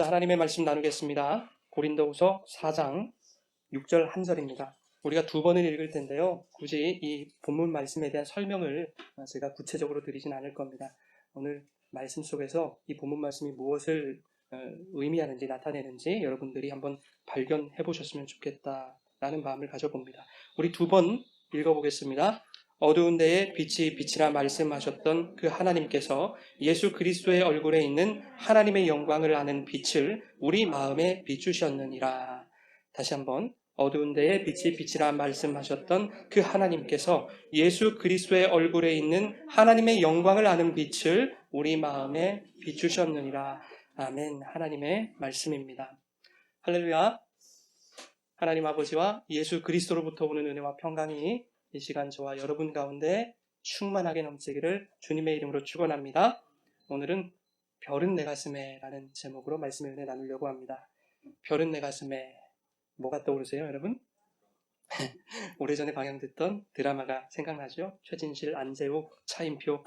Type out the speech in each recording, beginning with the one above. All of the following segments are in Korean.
자, 하나님의 말씀 나누겠습니다. 고린도후서 4장 6절 한 절입니다. 우리가 두 번을 읽을 텐데요. 굳이 이 본문 말씀에 대한 설명을 제가 구체적으로 드리진 않을 겁니다. 오늘 말씀 속에서 이 본문 말씀이 무엇을 의미하는지 나타내는지 여러분들이 한번 발견해 보셨으면 좋겠다라는 마음을 가져봅니다. 우리 두 번 읽어보겠습니다. 어두운 데에 빛이 빛이라 말씀하셨던 그 하나님께서 예수 그리스도의 얼굴에 있는 하나님의 영광을 아는 빛을 우리 마음에 비추셨느니라. 다시 한번 어두운 데에 빛이 빛이라 말씀하셨던 그 하나님께서 예수 그리스도의 얼굴에 있는 하나님의 영광을 아는 빛을 우리 마음에 비추셨느니라. 아멘. 하나님의 말씀입니다. 할렐루야. 하나님 아버지와 예수 그리스도로부터 오는 은혜와 평강이 이 시간 저와 여러분 가운데 충만하게 넘치기를 주님의 이름으로 축원합니다. 오늘은 별은 내 가슴에 라는 제목으로 말씀의 은혜 나누려고 합니다. 별은 내 가슴에 뭐가 떠오르세요, 여러분? 오래전에 방영됐던 드라마가 생각나죠? 최진실, 안재욱, 차인표,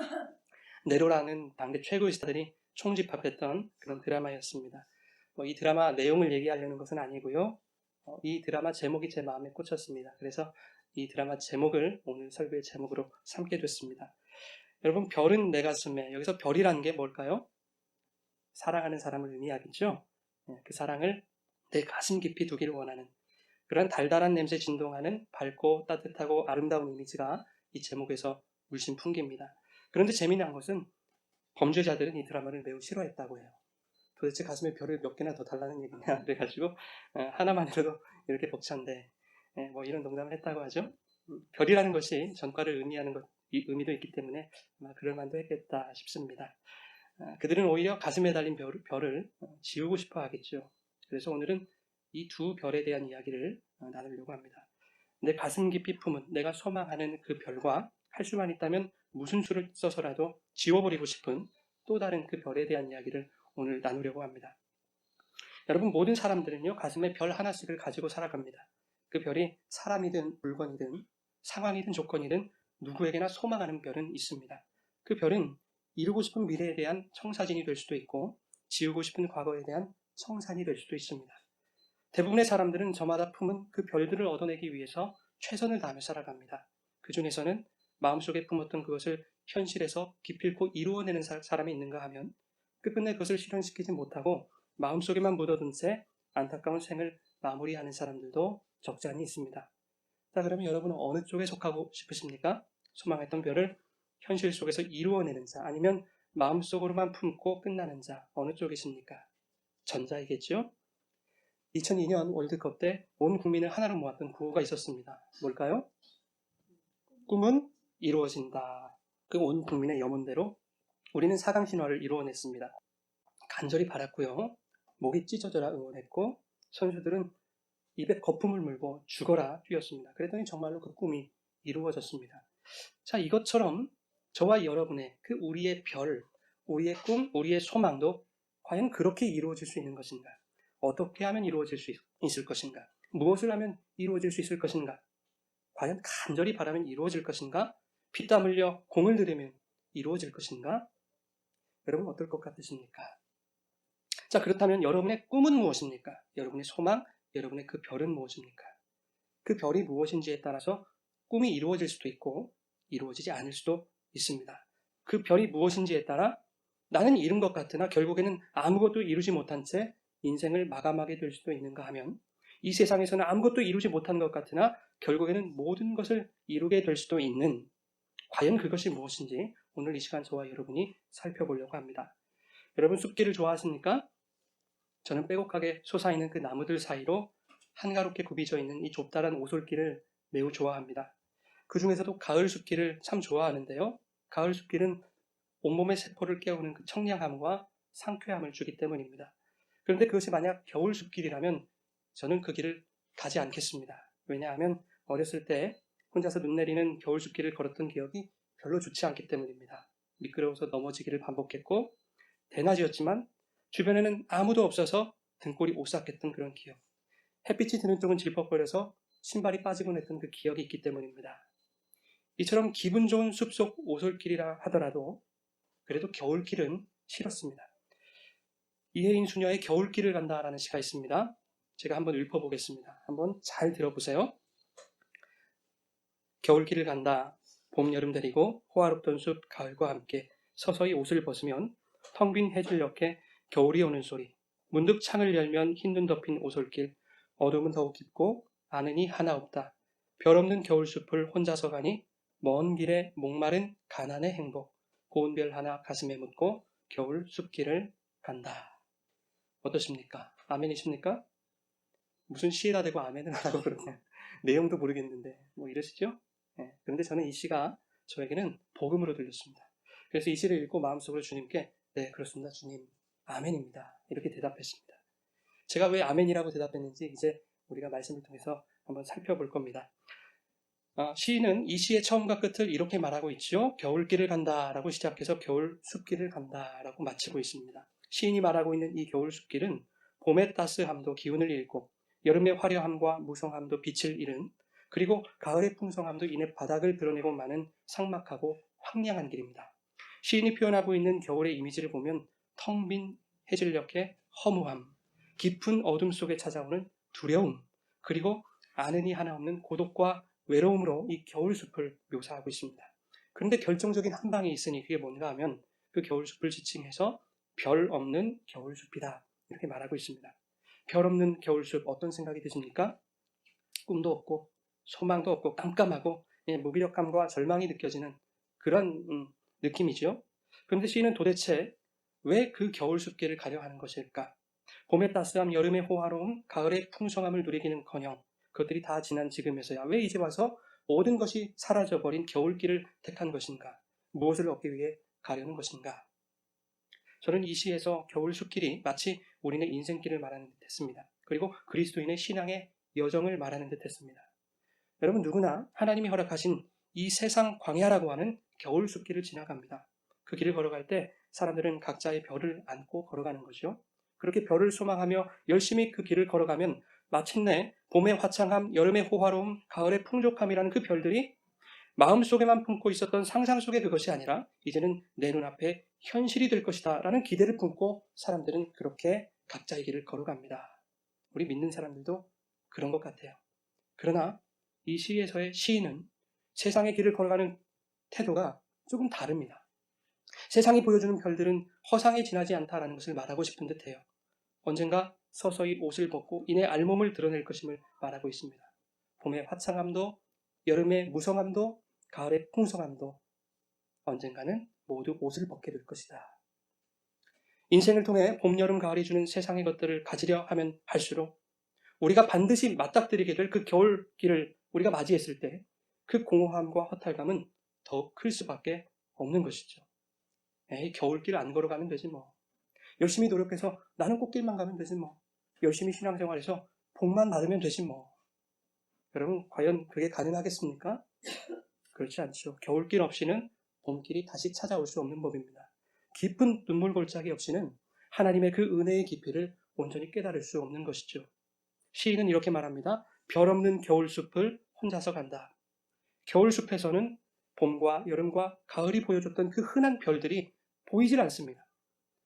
네로라는 당대 최고의 스타들이 총집합했던 그런 드라마였습니다. 이 드라마 내용을 얘기하려는 것은 아니고요. 이 드라마 제목이 제 마음에 꽂혔습니다. 그래서 이 드라마 제목을 오늘 설교의 제목으로 삼게 됐습니다. 여러분, 별은 내 가슴에, 여기서 별이라는 게 뭘까요? 사랑하는 사람을 의미하겠죠? 그 사랑을 내 가슴 깊이 두기를 원하는 그런 달달한 냄새 진동하는 밝고 따뜻하고 아름다운 이미지가 이 제목에서 물씬 풍깁니다. 그런데 재미난 것은 범죄자들은 이 드라마를 매우 싫어했다고 해요. 도대체 가슴에 별을 몇 개나 더 달라는 얘기냐 그래가지고 하나만으로도 이렇게 벅찬데 이런 농담을 했다고 하죠. 별이라는 것이 전과를 의미하는 이 의미도 있기 때문에 아마 그럴 만도 했겠다 싶습니다. 그들은 오히려 가슴에 달린 별을 지우고 싶어 하겠죠. 그래서 오늘은 이 두 별에 대한 이야기를 나누려고 합니다. 내 가슴 깊이 품은 내가 소망하는 그 별과 할 수만 있다면 무슨 수를 써서라도 지워버리고 싶은 또 다른 그 별에 대한 이야기를 오늘 나누려고 합니다. 여러분, 모든 사람들은요, 가슴에 별 하나씩을 가지고 살아갑니다. 그 별이 사람이든 물건이든 상황이든 조건이든 누구에게나 소망하는 별은 있습니다. 그 별은 이루고 싶은 미래에 대한 청사진이 될 수도 있고 지우고 싶은 과거에 대한 청산이 될 수도 있습니다. 대부분의 사람들은 저마다 품은 그 별들을 얻어내기 위해서 최선을 다하며 살아갑니다. 그 중에서는 마음속에 품었던 그것을 현실에서 기필코 이루어내는 사람이 있는가 하면 끝끝내 그것을 실현시키지 못하고 마음속에만 묻어둔 채 안타까운 생을 마무리하는 사람들도 적지 않이 있습니다. 자, 그러면 여러분은 어느 쪽에 속하고 싶으십니까? 소망했던 별을 현실 속에서 이루어내는 자, 아니면 마음속으로만 품고 끝나는 자, 어느 쪽이십니까? 전자이겠죠? 2002년 월드컵 때 온 국민을 하나로 모았던 구호가 있었습니다. 뭘까요? 꿈은 이루어진다. 그 온 국민의 염원대로 우리는 4강 신화를 이루어냈습니다. 간절히 바랐고요. 목이 찢어져라 응원했고 선수들은 입에 거품을 물고 죽어라 뛰었습니다. 그랬더니 정말로 그 꿈이 이루어졌습니다. 자, 이것처럼 저와 여러분의 그 우리의 별, 우리의 꿈, 우리의 소망도 과연 그렇게 이루어질 수 있는 것인가? 어떻게 하면 이루어질 수 있을 것인가? 무엇을 하면 이루어질 수 있을 것인가? 과연 간절히 바라면 이루어질 것인가? 피땀 흘려 공을 들이면 이루어질 것인가? 여러분 어떨 것 같으십니까? 자, 그렇다면 여러분의 꿈은 무엇입니까? 여러분의 소망, 여러분의 그 별은 무엇입니까? 그 별이 무엇인지에 따라서 꿈이 이루어질 수도 있고 이루어지지 않을 수도 있습니다. 그 별이 무엇인지에 따라 나는 이룬 것 같으나 결국에는 아무것도 이루지 못한 채 인생을 마감하게 될 수도 있는가 하면 이 세상에서는 아무것도 이루지 못한 것 같으나 결국에는 모든 것을 이루게 될 수도 있는 과연 그것이 무엇인지 오늘 이 시간 저와 여러분이 살펴보려고 합니다. 여러분 숲길을 좋아하십니까? 저는 빼곡하게 솟아있는 그 나무들 사이로 한가롭게 굽이져 있는 이 좁다란 오솔길을 매우 좋아합니다. 그 중에서도 가을 숲길을 참 좋아하는데요. 가을 숲길은 온몸의 세포를 깨우는 그 청량함과 상쾌함을 주기 때문입니다. 그런데 그것이 만약 겨울 숲길이라면 저는 그 길을 가지 않겠습니다. 왜냐하면 어렸을 때 혼자서 눈 내리는 겨울 숲길을 걸었던 기억이 별로 좋지 않기 때문입니다. 미끄러워서 넘어지기를 반복했고 대낮이었지만 주변에는 아무도 없어서 등골이 오싹했던 그런 기억. 햇빛이 드는 쪽은 질퍽거려서 신발이 빠지곤 했던 그 기억이 있기 때문입니다. 이처럼 기분 좋은 숲속 오솔길이라 하더라도 그래도 겨울길은 싫었습니다. 이혜인 수녀의 겨울길을 간다라는 시가 있습니다. 제가 한번 읊어보겠습니다. 한번 잘 들어보세요. 겨울길을 간다. 봄, 여름 데리고 호화롭던 숲 가을과 함께 서서히 옷을 벗으면 텅 빈 해질녘에 겨울이 오는 소리. 문득 창을 열면 흰 눈 덮인 오솔길. 어둠은 더욱 깊고 아는 이 하나 없다. 별 없는 겨울숲을 혼자서 가니 먼 길에 목마른 가난의 행복. 고운 별 하나 가슴에 묻고 겨울 숲길을 간다. 어떠십니까? 아멘이십니까? 무슨 시에다 대고 아멘을 하라고 그러냐. 내용도 모르겠는데 뭐 이러시죠? 네. 그런데 저는 이 시가 저에게는 복음으로 들렸습니다. 그래서 이 시를 읽고 마음속으로 주님께 네 그렇습니다 주님 아멘입니다 이렇게 대답했습니다. 제가 왜 아멘이라고 대답했는지 이제 우리가 말씀을 통해서 한번 살펴볼 겁니다. 시인은 이 시의 처음과 끝을 이렇게 말하고 있죠. 겨울길을 간다라고 시작해서 겨울 숲길을 간다라고 마치고 있습니다. 시인이 말하고 있는 이 겨울 숲길은 봄의 따스함도 기운을 잃고 여름의 화려함과 무성함도 빛을 잃은 그리고 가을의 풍성함도 이내 바닥을 드러내고 마는 삭막하고 황량한 길입니다. 시인이 표현하고 있는 겨울의 이미지를 보면 텅 빈 해질녘의 허무함, 깊은 어둠 속에 찾아오는 두려움, 그리고 아는 이 하나 없는 고독과 외로움으로 이 겨울숲을 묘사하고 있습니다. 그런데 결정적인 한 방이 있으니 그게 뭔가 하면 그 겨울숲을 지칭해서 별 없는 겨울숲이다 이렇게 말하고 있습니다. 별 없는 겨울숲 어떤 생각이 드십니까? 꿈도 없고 소망도 없고 깜깜하고 무기력감과 절망이 느껴지는 그런 느낌이죠. 그런데 시인은 도대체 왜 그 겨울숲길을 가려 하는 것일까? 봄의 따스함, 여름의 호화로움, 가을의 풍성함을 누리기는커녕 그것들이 다 지난 지금에서야 왜 이제 와서 모든 것이 사라져버린 겨울길을 택한 것인가? 무엇을 얻기 위해 가려는 것인가? 저는 이 시에서 겨울숲길이 마치 우리의 인생길을 말하는 듯 했습니다. 그리고 그리스도인의 신앙의 여정을 말하는 듯 했습니다. 여러분 누구나 하나님이 허락하신 이 세상 광야라고 하는 겨울숲길을 지나갑니다. 그 길을 걸어갈 때 사람들은 각자의 별을 안고 걸어가는 거죠. 그렇게 별을 소망하며 열심히 그 길을 걸어가면 마침내 봄의 화창함, 여름의 호화로움, 가을의 풍족함이라는 그 별들이 마음속에만 품고 있었던 상상 속의 그것이 아니라 이제는 내 눈앞에 현실이 될 것이다 라는 기대를 품고 사람들은 그렇게 각자의 길을 걸어갑니다. 우리 믿는 사람들도 그런 것 같아요. 그러나 이 시에서의 시인은 세상의 길을 걸어가는 태도가 조금 다릅니다. 세상이 보여주는 별들은 허상에 지나지 않다라는 것을 말하고 싶은 듯해요. 언젠가 서서히 옷을 벗고 이내 알몸을 드러낼 것임을 말하고 있습니다. 봄의 화창함도 여름의 무성함도 가을의 풍성함도 언젠가는 모두 옷을 벗게 될 것이다. 인생을 통해 봄, 여름, 가을이 주는 세상의 것들을 가지려 하면 할수록 우리가 반드시 맞닥뜨리게 될 그 겨울길을 우리가 맞이했을 때 그 공허함과 허탈감은 더욱 클 수밖에 없는 것이죠. 에이, 겨울길 안 걸어가면 되지 뭐. 열심히 노력해서 나는 꽃길만 가면 되지 뭐. 열심히 신앙생활해서 복만 받으면 되지 뭐. 여러분 과연 그게 가능하겠습니까? 그렇지 않죠. 겨울길 없이는 봄길이 다시 찾아올 수 없는 법입니다. 깊은 눈물 골짜기 없이는 하나님의 그 은혜의 깊이를 온전히 깨달을 수 없는 것이죠. 시인은 이렇게 말합니다. 별 없는 겨울숲을 혼자서 간다. 겨울숲에서는 봄과 여름과 가을이 보여줬던 그 흔한 별들이 보이질 않습니다.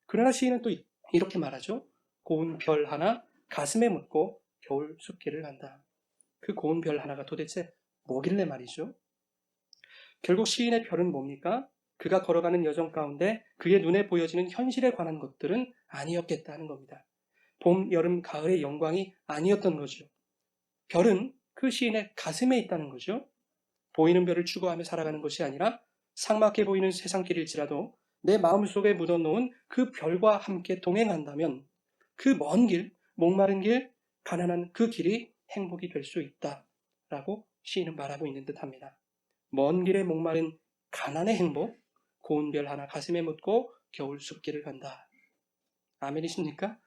그러나 시인은 또 이렇게 말하죠. 고운 별 하나 가슴에 묻고 겨울 숲길을 간다. 그 고운 별 하나가 도대체 뭐길래 말이죠? 결국 시인의 별은 뭡니까? 그가 걸어가는 여정 가운데 그의 눈에 보여지는 현실에 관한 것들은 아니었겠다는 겁니다. 봄, 여름, 가을의 영광이 아니었던 거죠. 별은 그 시인의 가슴에 있다는 거죠. 보이는 별을 추구하며 살아가는 것이 아니라 삭막해 보이는 세상길일지라도 내 마음속에 묻어놓은 그 별과 함께 동행한다면 그 먼 길, 목마른 길, 가난한 그 길이 행복이 될 수 있다라고 시인은 말하고 있는 듯합니다. 먼 길에 목마른 가난의 행복, 고운 별 하나 가슴에 묻고 겨울 숲길을 간다. 아멘이십니까?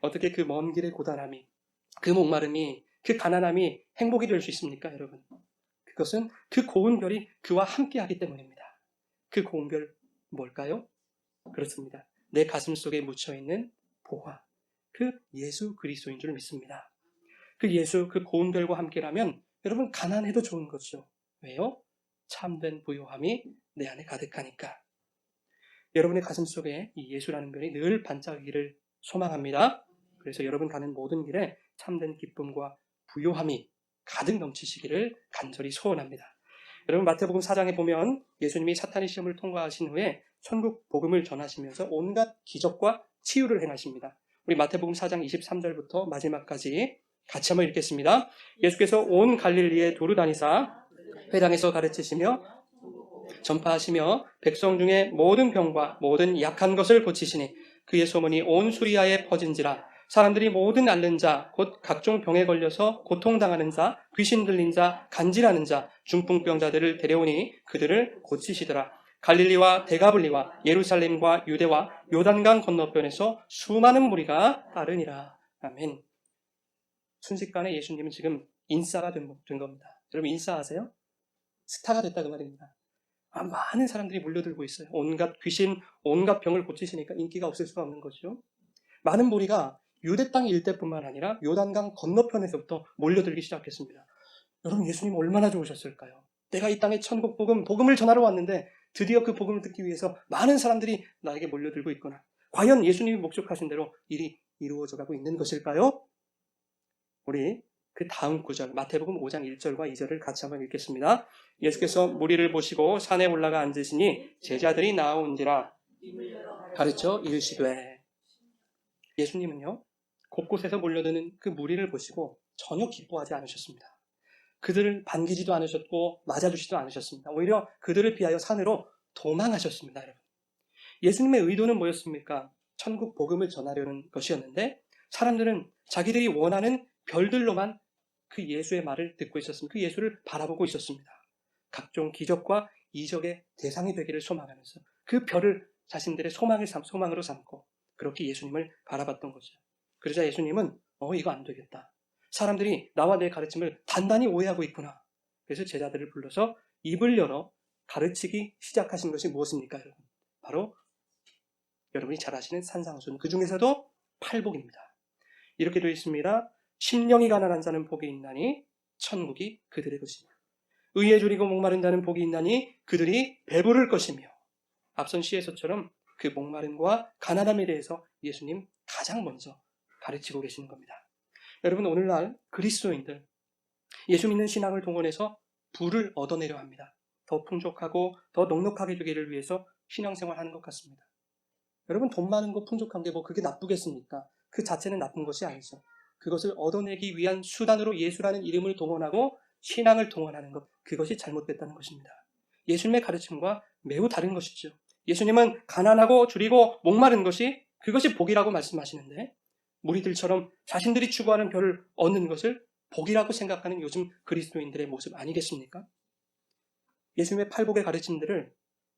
어떻게 그 먼 길의 고단함이, 그 목마름이, 그 가난함이 행복이 될 수 있습니까, 여러분? 그것은 그 고운 별이 그와 함께하기 때문입니다. 그 고운 별 뭘까요? 그렇습니다. 내 가슴 속에 묻혀있는 보화, 그 예수 그리스도인 줄 믿습니다. 그 예수, 그 고운 별과 함께라면 여러분 가난해도 좋은 거죠. 왜요? 참된 부요함이 내 안에 가득하니까. 여러분의 가슴 속에 이 예수라는 별이 늘 반짝이기를 소망합니다. 그래서 여러분 가는 모든 길에 참된 기쁨과 부요함이 가득 넘치시기를 간절히 소원합니다. 여러분 마태복음 4장에 보면 예수님이 사탄의 시험을 통과하신 후에 천국 복음을 전하시면서 온갖 기적과 치유를 행하십니다. 우리 마태복음 4장 23절부터 마지막까지 같이 한번 읽겠습니다. 예수께서 온 갈릴리에 두루 다니사 회당에서 가르치시며 전파하시며 백성 중에 모든 병과 모든 약한 것을 고치시니 그의 소문이 온 수리아에 퍼진지라. 사람들이 모든 앓는 자, 곧 각종 병에 걸려서 고통당하는 자, 귀신 들린 자, 간질하는 자, 중풍병자들을 데려오니 그들을 고치시더라. 갈릴리와 데가블리와 예루살렘과 유대와 요단강 건너편에서 수많은 무리가 따르니라. 아멘. 순식간에 예수님은 지금 인싸가 된 겁니다. 여러분 인싸 아세요? 스타가 됐다 그 말입니다. 많은 사람들이 몰려들고 있어요. 온갖 귀신, 온갖 병을 고치시니까 인기가 없을 수가 없는 거죠. 많은 무리가 유대 땅 일대뿐만 아니라 요단강 건너편에서부터 몰려들기 시작했습니다. 여러분 예수님 얼마나 좋으셨을까요? 내가 이 땅에 천국 복음을 전하러 왔는데 드디어 그 복음을 듣기 위해서 많은 사람들이 나에게 몰려들고 있구나. 과연 예수님이 목적하신 대로 일이 이루어져 가고 있는 것일까요? 우리 그 다음 구절 마태복음 5장 1절과 2절을 같이 한번 읽겠습니다. 예수께서 무리를 보시고 산에 올라가 앉으시니 제자들이 나온지라 가르쳐 이르시되. 예수님은요 곳곳에서 몰려드는 그 무리를 보시고 전혀 기뻐하지 않으셨습니다. 그들을 반기지도 않으셨고 맞아주지도 않으셨습니다. 오히려 그들을 피하여 산으로 도망하셨습니다. 여러분. 예수님의 의도는 뭐였습니까? 천국 복음을 전하려는 것이었는데 사람들은 자기들이 원하는 별들로만 그 예수의 말을 듣고 있었습니다. 그 예수를 바라보고 있었습니다. 각종 기적과 이적의 대상이 되기를 소망하면서 그 별을 자신들의 소망으로 삼고 그렇게 예수님을 바라봤던 거죠. 그러자 예수님은 이거 안 되겠다. 사람들이 나와 내 가르침을 단단히 오해하고 있구나. 그래서 제자들을 불러서 입을 열어 가르치기 시작하신 것이 무엇입니까, 여러분? 바로 여러분이 잘 아시는 산상수훈, 그 중에서도 팔복입니다. 이렇게 되어 있습니다. 심령이 가난한 자는 복이 있나니 천국이 그들의 것이며 의에 줄이고 목마른 자는 복이 있나니 그들이 배부를 것이며. 앞선 시에서처럼 그 목마름과 가난함에 대해서 예수님 가장 먼저 가르치고 계시는 겁니다. 여러분 오늘날 그리스도인들 예수 믿는 신앙을 동원해서 부를 얻어내려 합니다. 더 풍족하고 더 넉넉하게 되기를 위해서 신앙생활하는 것 같습니다. 여러분 돈 많은 거 풍족한 게 그게 나쁘겠습니까? 그 자체는 나쁜 것이 아니죠. 그것을 얻어내기 위한 수단으로 예수라는 이름을 동원하고 신앙을 동원하는 것, 그것이 잘못됐다는 것입니다. 예수님의 가르침과 매우 다른 것이죠. 예수님은 가난하고 줄이고 목마른 것이 그것이 복이라고 말씀하시는데 무리들처럼 자신들이 추구하는 별을 얻는 것을 복이라고 생각하는 요즘 그리스도인들의 모습 아니겠습니까? 예수님의 팔복의 가르침들을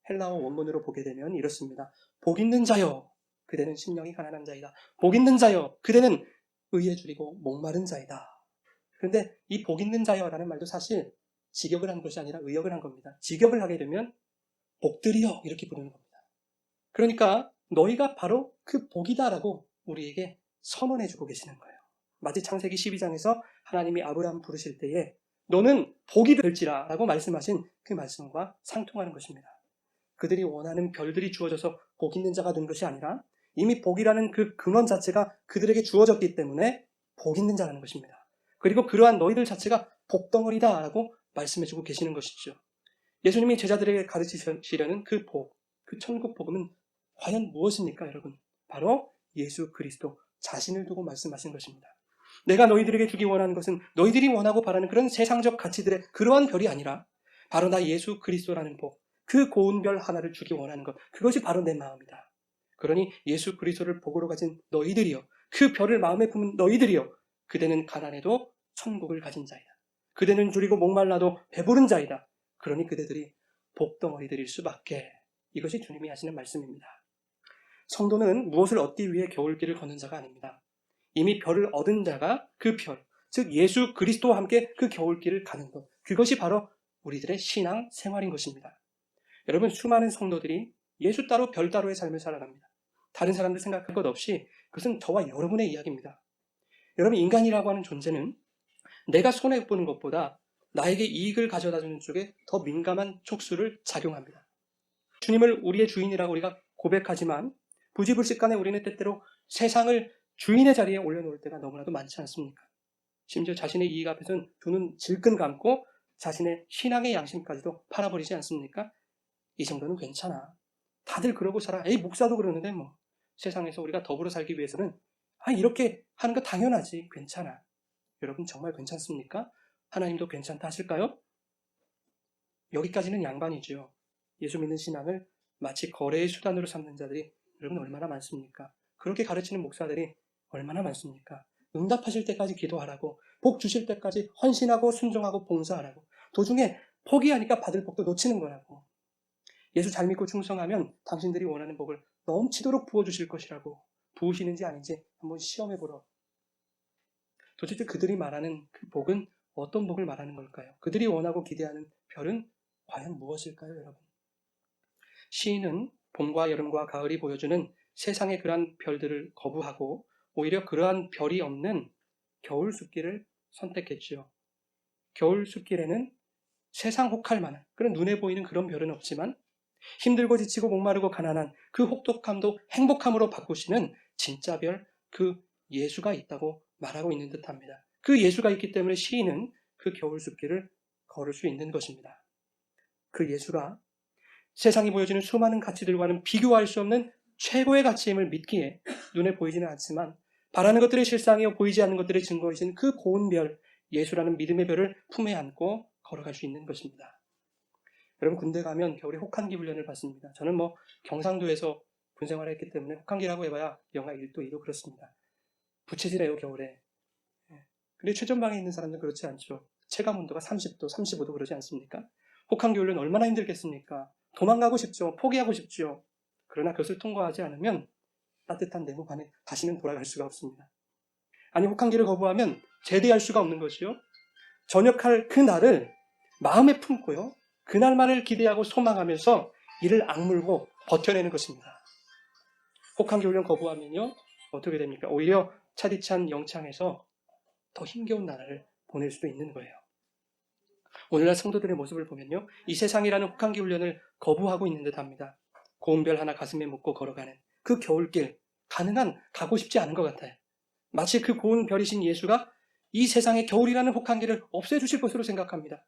헬라어 원문으로 보게 되면 이렇습니다. 복 있는 자여, 그대는 심령이 가난한 자이다. 복 있는 자여, 그대는 의에 줄이고 목마른 자이다. 그런데 이 복 있는 자여라는 말도 사실 직역을 한 것이 아니라 의역을 한 겁니다. 직역을 하게 되면 복들이여 이렇게 부르는 겁니다. 그러니까 너희가 바로 그 복이다라고 우리에게 선언해주고 계시는 거예요. 마치 창세기 12장에서 하나님이 아브라함 부르실 때에 너는 복이 될지라 라고 말씀하신 그 말씀과 상통하는 것입니다. 그들이 원하는 별들이 주어져서 복 있는 자가 된 것이 아니라 이미 복이라는 그 근원 자체가 그들에게 주어졌기 때문에 복 있는 자라는 것입니다. 그리고 그러한 너희들 자체가 복덩어리다 라고 말씀해주고 계시는 것이죠. 예수님이 제자들에게 가르치시려는 그 복, 그 천국 복음은 과연 무엇입니까, 여러분? 바로 예수 그리스도 자신을 두고 말씀하신 것입니다. 내가 너희들에게 주기 원하는 것은 너희들이 원하고 바라는 그런 세상적 가치들의 그러한 별이 아니라 바로 나 예수 그리스도라는 복, 그 고운 별 하나를 주기 원하는 것, 그것이 바로 내 마음이다. 그러니 예수 그리스도를 복으로 가진 너희들이여, 그 별을 마음에 품은 너희들이여, 그대는 가난해도 천국을 가진 자이다. 그대는 줄이고 목말라도 배부른 자이다. 그러니 그대들이 복덩어리들일 수밖에. 이것이 주님이 하시는 말씀입니다. 성도는 무엇을 얻기 위해 겨울길을 걷는 자가 아닙니다. 이미 별을 얻은 자가 그 별, 즉 예수 그리스도와 함께 그 겨울길을 가는 것, 그것이 바로 우리들의 신앙 생활인 것입니다. 여러분 수많은 성도들이 예수 따로 별 따로의 삶을 살아갑니다. 다른 사람들 생각할 것 없이 그것은 저와 여러분의 이야기입니다. 여러분 인간이라고 하는 존재는 내가 손해보는 것보다 나에게 이익을 가져다주는 쪽에 더 민감한 촉수를 작용합니다. 주님을 우리의 주인이라고 우리가 고백하지만 부지불식간에 우리는 때때로 세상을 주인의 자리에 올려놓을 때가 너무나도 많지 않습니까? 심지어 자신의 이익 앞에서는 두 눈 질끈 감고 자신의 신앙의 양심까지도 팔아버리지 않습니까? 이 정도는 괜찮아. 다들 그러고 살아. 에이, 목사도 그러는데 뭐. 세상에서 우리가 더불어 살기 위해서는 이렇게 하는 거 당연하지. 괜찮아. 여러분 정말 괜찮습니까? 하나님도 괜찮다 하실까요? 여기까지는 양반이죠. 예수 믿는 신앙을 마치 거래의 수단으로 삼는 자들이 여러분 얼마나 많습니까? 그렇게 가르치는 목사들이 얼마나 많습니까? 응답하실 때까지 기도하라고, 복 주실 때까지 헌신하고 순종하고 봉사하라고, 도중에 포기하니까 받을 복도 놓치는 거라고, 예수 잘 믿고 충성하면 당신들이 원하는 복을 넘치도록 부어주실 것이라고, 부으시는지 아닌지 한번 시험해보러. 도대체 그들이 말하는 그 복은 어떤 복을 말하는 걸까요? 그들이 원하고 기대하는 별은 과연 무엇일까요, 여러분? 시인은 봄과 여름과 가을이 보여주는 세상의 그러한 별들을 거부하고 오히려 그러한 별이 없는 겨울 숲길을 선택했지요. 겨울 숲길에는 세상 혹할 만한 그런 눈에 보이는 그런 별은 없지만 힘들고 지치고 목마르고 가난한 그 혹독함도 행복함으로 바꾸시는 진짜 별, 그 예수가 있다고 말하고 있는 듯합니다. 그 예수가 있기 때문에 시인은 그 겨울 숲길을 걸을 수 있는 것입니다. 그 예수가 세상이 보여주는 수많은 가치들과는 비교할 수 없는 최고의 가치임을 믿기에 눈에 보이지는 않지만 바라는 것들의 실상이요 보이지 않는 것들의 증거이신 그 고운 별, 예수라는 믿음의 별을 품에 안고 걸어갈 수 있는 것입니다. 여러분 군대 가면 겨울에 혹한기 훈련을 받습니다. 저는 경상도에서 군생활을 했기 때문에 혹한기라고 해봐야 영하 1도, 2도 그렇습니다. 부채질해요 겨울에. 근데 최전방에 있는 사람들은 그렇지 않죠. 체감 온도가 30도, 35도 그러지 않습니까? 혹한기 훈련 얼마나 힘들겠습니까? 도망가고 싶죠. 포기하고 싶죠. 그러나 그것을 통과하지 않으면 따뜻한 네모 반에 다시는 돌아갈 수가 없습니다. 아니 혹한기를 거부하면 제대할 수가 없는 것이요. 전역할 그 날을 마음에 품고요. 그날만을 기대하고 소망하면서 이를 악물고 버텨내는 것입니다. 혹한기 훈련 거부하면요. 어떻게 됩니까? 오히려 차디찬 영창에서 더 힘겨운 나라를 보낼 수도 있는 거예요. 오늘날 성도들의 모습을 보면요. 이 세상이라는 혹한기 훈련을 거부하고 있는 듯합니다. 고운 별 하나 가슴에 묻고 걸어가는 그 겨울길, 가능한 가고 싶지 않은 것 같아요. 마치 그 고운 별이신 예수가 이 세상의 겨울이라는 혹한기를 없애주실 것으로 생각합니다.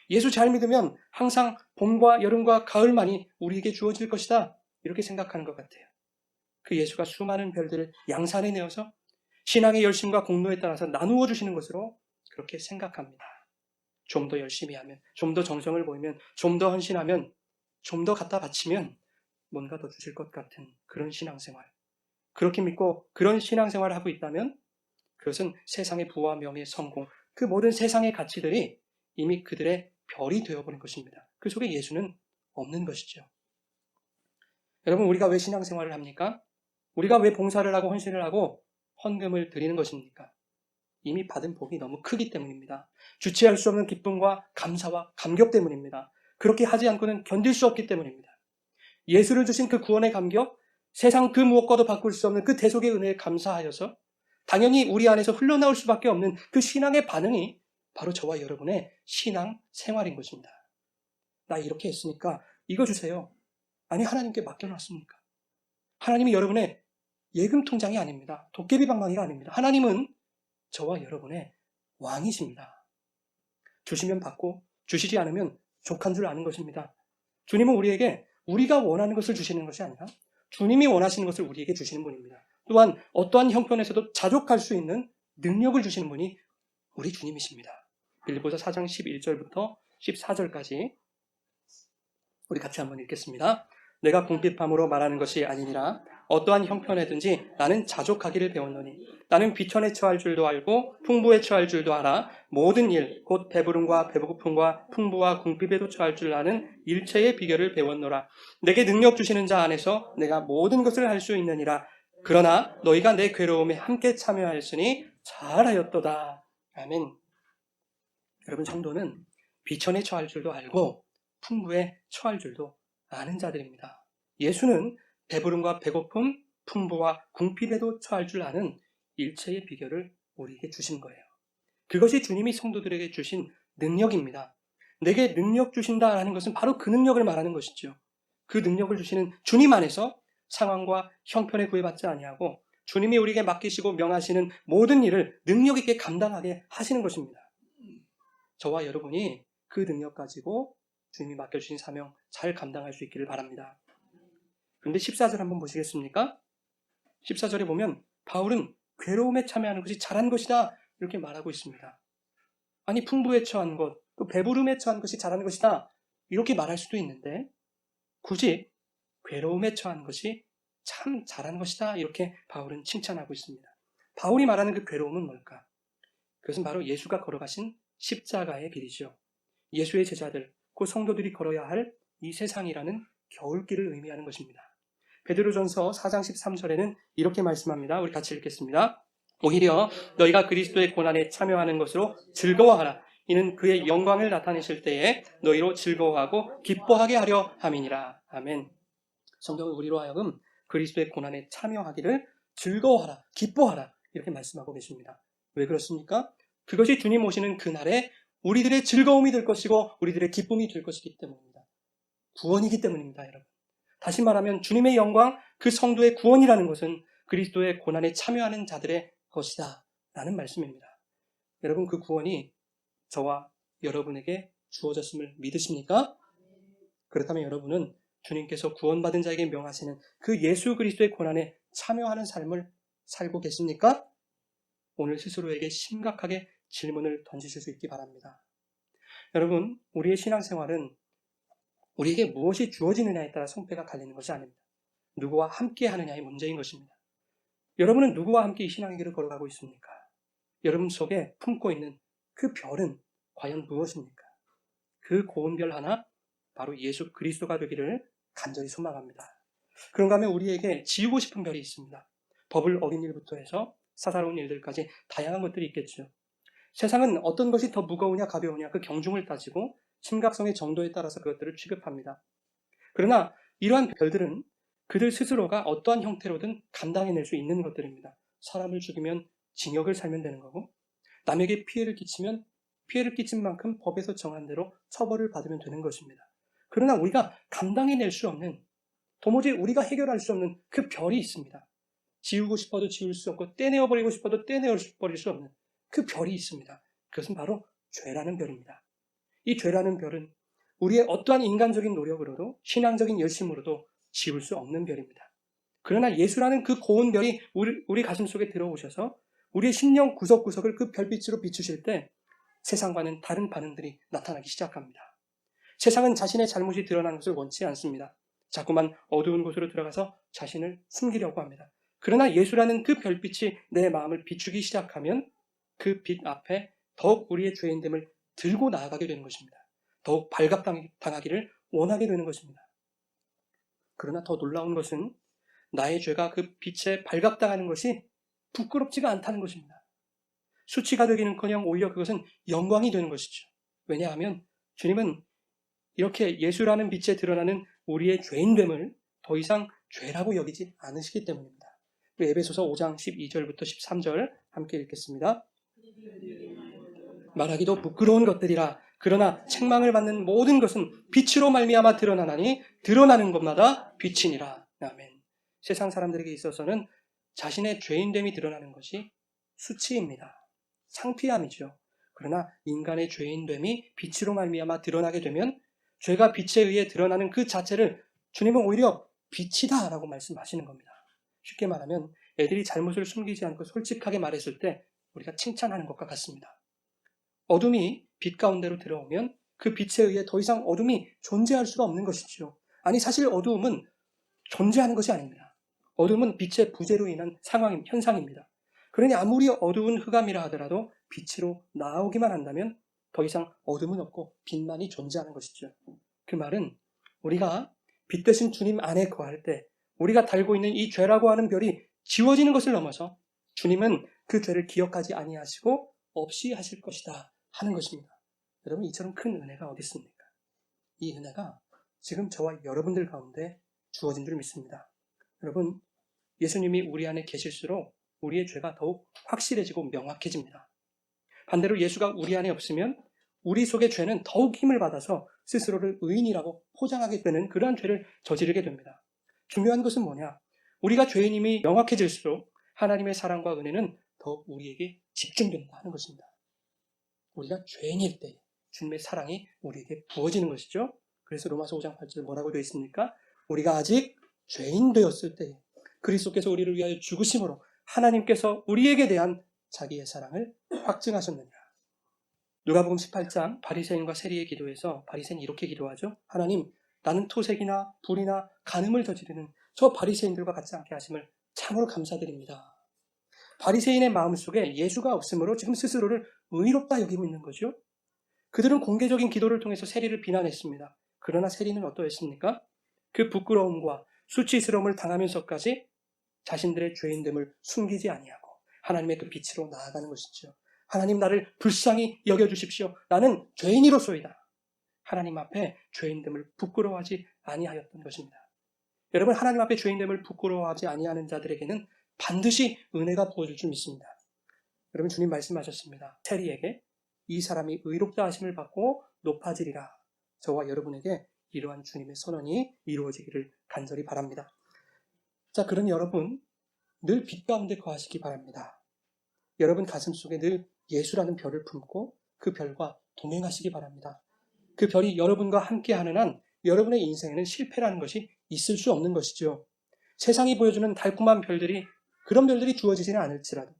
예수 잘 믿으면 항상 봄과 여름과 가을만이 우리에게 주어질 것이다. 이렇게 생각하는 것 같아요. 그 예수가 수많은 별들을 양산해 내어서 신앙의 열심과 공로에 따라서 나누어 주시는 것으로 그렇게 생각합니다. 좀 더 열심히 하면, 좀 더 정성을 보이면, 좀 더 헌신하면, 좀 더 갖다 바치면 뭔가 더 주실 것 같은 그런 신앙생활. 그렇게 믿고 그런 신앙생활을 하고 있다면 그것은 세상의 부와 명예, 성공, 그 모든 세상의 가치들이 이미 그들의 별이 되어버린 것입니다. 그 속에 예수는 없는 것이죠. 여러분 우리가 왜 신앙생활을 합니까? 우리가 왜 봉사를 하고 헌신을 하고 헌금을 드리는 것입니까? 이미 받은 복이 너무 크기 때문입니다. 주체할 수 없는 기쁨과 감사와 감격 때문입니다. 그렇게 하지 않고는 견딜 수 없기 때문입니다. 예수를 주신 그 구원의 감격, 세상 그 무엇과도 바꿀 수 없는 그 대속의 은혜에 감사하여서 당연히 우리 안에서 흘러나올 수밖에 없는 그 신앙의 반응이 바로 저와 여러분의 신앙 생활인 것입니다. 나 이렇게 했으니까 이거 주세요. 아니 하나님께 맡겨놨습니까? 하나님이 여러분의 예금 통장이 아닙니다. 도깨비 방망이가 아닙니다. 하나님은 저와 여러분의 왕이십니다. 주시면 받고 주시지 않으면 족한 줄 아는 것입니다. 주님은 우리에게 우리가 원하는 것을 주시는 것이 아니라 주님이 원하시는 것을 우리에게 주시는 분입니다. 또한 어떠한 형편에서도 자족할 수 있는 능력을 주시는 분이 우리 주님이십니다. 빌립보서 4장 11절부터 14절까지 우리 같이 한번 읽겠습니다. 내가 궁핍함으로 말하는 것이 아니니라. 어떠한 형편에든지 나는 자족하기를 배웠노니 나는 비천에 처할 줄도 알고 풍부에 처할 줄도 알아. 모든 일, 곧 배부름과 배고픔과 풍부와 궁핍에도 처할 줄 아는 일체의 비결을 배웠노라. 내게 능력 주시는 자 안에서 내가 모든 것을 할 수 있느니라. 그러나 너희가 내 괴로움에 함께 참여하였으니 잘하였도다. 아멘. 여러분 성도는 비천에 처할 줄도 알고 풍부에 처할 줄도 아는 자들입니다. 예수는 배부름과 배고픔, 풍부와 궁핍에도 처할 줄 아는 일체의 비결을 우리에게 주신 거예요. 그것이 주님이 성도들에게 주신 능력입니다. 내게 능력 주신다라는 것은 바로 그 능력을 말하는 것이죠. 그 능력을 주시는 주님 안에서 상황과 형편에 구애받지 아니하고 주님이 우리에게 맡기시고 명하시는 모든 일을 능력 있게 감당하게 하시는 것입니다. 저와 여러분이 그 능력 가지고 주님이 맡겨주신 사명 잘 감당할 수 있기를 바랍니다. 그런데 14절 한번 보시겠습니까? 14절에 보면 바울은 괴로움에 참여하는 것이 잘한 것이다 이렇게 말하고 있습니다. 아니 풍부에 처한 것, 또 배부름에 처한 것이 잘한 것이다 이렇게 말할 수도 있는데 굳이 괴로움에 처한 것이 참 잘한 것이다 이렇게 바울은 칭찬하고 있습니다. 바울이 말하는 그 괴로움은 뭘까? 그것은 바로 예수가 걸어가신 십자가의 길이죠. 예수의 제자들, 그 성도들이 걸어야 할 이 세상이라는 겨울길을 의미하는 것입니다. 베드로전서 4장 13절에는 이렇게 말씀합니다. 우리 같이 읽겠습니다. 오히려 너희가 그리스도의 고난에 참여하는 것으로 즐거워하라. 이는 그의 영광을 나타내실 때에 너희로 즐거워하고 기뻐하게 하려 함이니라. 아멘. 성경은 우리로 하여금 그리스도의 고난에 참여하기를 즐거워하라, 기뻐하라 이렇게 말씀하고 계십니다. 왜 그렇습니까? 그것이 주님 오시는 그날에 우리들의 즐거움이 될 것이고 우리들의 기쁨이 될 것이기 때문입니다. 구원이기 때문입니다, 여러분. 다시 말하면 주님의 영광, 그 성도의 구원이라는 것은 그리스도의 고난에 참여하는 자들의 것이다 라는 말씀입니다. 여러분 그 구원이 저와 여러분에게 주어졌음을 믿으십니까? 그렇다면 여러분은 주님께서 구원받은 자에게 명하시는 그 예수 그리스도의 고난에 참여하는 삶을 살고 계십니까? 오늘 스스로에게 심각하게 질문을 던지실 수 있기 바랍니다. 여러분, 우리의 신앙생활은 우리에게 무엇이 주어지느냐에 따라 성패가 갈리는 것이 아닙니다. 누구와 함께 하느냐의 문제인 것입니다. 여러분은 누구와 함께 이 신앙의 길을 걸어가고 있습니까? 여러분 속에 품고 있는 그 별은 과연 무엇입니까? 그 고운 별 하나, 바로 예수 그리스도가 되기를 간절히 소망합니다. 그런가 하면 우리에게 지우고 싶은 별이 있습니다. 법을 어긴 일부터 해서 사사로운 일들까지 다양한 것들이 있겠죠. 세상은 어떤 것이 더 무거우냐 가벼우냐 그 경중을 따지고 심각성의 정도에 따라서 그것들을 취급합니다. 그러나 이러한 별들은 그들 스스로가 어떠한 형태로든 감당해낼 수 있는 것들입니다. 사람을 죽이면 징역을 살면 되는 거고 남에게 피해를 끼치면 피해를 끼친 만큼 법에서 정한 대로 처벌을 받으면 되는 것입니다. 그러나 우리가 감당해낼 수 없는, 도무지 우리가 해결할 수 없는 그 별이 있습니다. 지우고 싶어도 지울 수 없고 떼내어버리고 싶어도 떼내어버릴 수 없는 그 별이 있습니다. 그것은 바로 죄라는 별입니다. 이 죄라는 별은 우리의 어떠한 인간적인 노력으로도 신앙적인 열심으로도 지울 수 없는 별입니다. 그러나 예수라는 그 고운 별이 우리 가슴 속에 들어오셔서 우리의 심령 구석구석을 그 별빛으로 비추실 때 세상과는 다른 반응들이 나타나기 시작합니다. 세상은 자신의 잘못이 드러나는 것을 원치 않습니다. 자꾸만 어두운 곳으로 들어가서 자신을 숨기려고 합니다. 그러나 예수라는 그 별빛이 내 마음을 비추기 시작하면 그 빛 앞에 더욱 우리의 죄인됨을 들고 나아가게 되는 것입니다. 더욱 발각당하기를 원하게 되는 것입니다. 그러나 더 놀라운 것은 나의 죄가 그 빛에 발각당하는 것이 부끄럽지가 않다는 것입니다. 수치가 되기는커녕 오히려 그것은 영광이 되는 것이죠. 왜냐하면 주님은 이렇게 예수라는 빛에 드러나는 우리의 죄인됨을 더 이상 죄라고 여기지 않으시기 때문입니다. 에베소서 5장 12절부터 13절 함께 읽겠습니다. 말하기도 부끄러운 것들이라. 그러나 책망을 받는 모든 것은 빛으로 말미암아 드러나나니 드러나는 것마다 빛이니라. 아멘. 세상 사람들에게 있어서는 자신의 죄인됨이 드러나는 것이 수치입니다. 창피함이죠. 그러나 인간의 죄인됨이 빛으로 말미암아 드러나게 되면 죄가 빛에 의해 드러나는 그 자체를 주님은 오히려 빛이다 라고 말씀하시는 겁니다. 쉽게 말하면 애들이 잘못을 숨기지 않고 솔직하게 말했을 때 우리가 칭찬하는 것과 같습니다. 어둠이 빛 가운데로 들어오면 그 빛에 의해 더 이상 어둠이 존재할 수가 없는 것이죠. 아니 사실 어두움은 존재하는 것이 아닙니다. 어둠은 빛의 부재로 인한 현상입니다. 그러니 아무리 어두운 흑암이라 하더라도 빛으로 나오기만 한다면 더 이상 어둠은 없고 빛만이 존재하는 것이죠. 그 말은 우리가 빛 대신 주님 안에 거할 때 우리가 달고 있는 이 죄라고 하는 별이 지워지는 것을 넘어서 주님은 그 죄를 기억하지 아니하시고 없이 하실 것이다 하는 것입니다. 여러분 이처럼 큰 은혜가 어디 있습니까? 이 은혜가 지금 저와 여러분들 가운데 주어진 줄 믿습니다. 여러분 예수님이 우리 안에 계실수록 우리의 죄가 더욱 확실해지고 명확해집니다. 반대로 예수가 우리 안에 없으면 우리 속의 죄는 더욱 힘을 받아서 스스로를 의인이라고 포장하게 되는 그러한 죄를 저지르게 됩니다. 중요한 것은 뭐냐? 우리가 죄인임이 명확해질수록 하나님의 사랑과 은혜는 더욱 우리에게 집중된다 하는 것입니다. 우리가 죄인일 때 주님의 사랑이 우리에게 부어지는 것이죠. 그래서 로마서 5장 8절 뭐라고 되어 있습니까? 우리가 아직 죄인 되었을 때 그리스도께서 우리를 위하여 죽으심으로 하나님께서 우리에게 대한 자기의 사랑을 확증하셨느니라. 누가복음 18장 바리새인과 세리의 기도에서 바리새인이 이렇게 기도하죠. 하나님, 나는 토색이나 불이나 간음을 저지르는 저 바리새인들과 같지 않게 하심을 참으로 감사드립니다. 바리새인의 마음속에 예수가 없으므로 지금 스스로를 의롭다 여기고 있는 거죠. 그들은 공개적인 기도를 통해서 세리를 비난했습니다. 그러나 세리는 어떠했습니까? 그 부끄러움과 수치스러움을 당하면서까지 자신들의 죄인됨을 숨기지 아니하고 하나님의 그 빛으로 나아가는 것이죠. 하나님, 나를 불쌍히 여겨주십시오. 나는 죄인이로소이다. 하나님 앞에 죄인됨을 부끄러워하지 아니하였던 것입니다. 여러분, 하나님 앞에 죄인됨을 부끄러워하지 아니하는 자들에게는 반드시 은혜가 부어질 줄 믿습니다. 여러분, 주님 말씀하셨습니다. 세리에게 이 사람이 의롭다 하심을 받고 높아지리라. 저와 여러분에게 이러한 주님의 선언이 이루어지기를 간절히 바랍니다. 자, 그런 여러분, 늘 빛 가운데 거하시기 바랍니다. 여러분 가슴 속에 늘 예수라는 별을 품고 그 별과 동행하시기 바랍니다. 그 별이 여러분과 함께하는 한 여러분의 인생에는 실패라는 것이 있을 수 없는 것이죠. 세상이 보여주는 달콤한 별들이, 그런 별들이 주어지지는 않을지라도,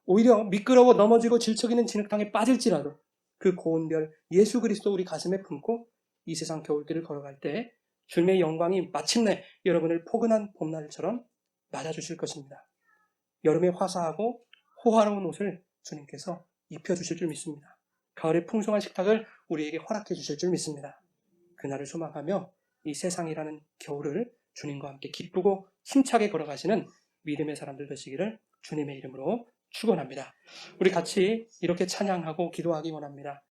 오히려 미끄러워 넘어지고 질척이는 진흙탕에 빠질지라도 그 고운 별 예수 그리스도 우리 가슴에 품고 이 세상 겨울길을 걸어갈 때 주님의 영광이 마침내 여러분을 포근한 봄날처럼 맞아주실 것입니다. 여름에 화사하고 호화로운 옷을 주님께서 입혀주실 줄 믿습니다. 가을의 풍성한 식탁을 우리에게 허락해 주실 줄 믿습니다. 그날을 소망하며 이 세상이라는 겨울을 주님과 함께 기쁘고 힘차게 걸어가시는 믿음의 사람들 되시기를 주님의 이름으로 축원합니다. 우리 같이 이렇게 찬양하고 기도하기 원합니다.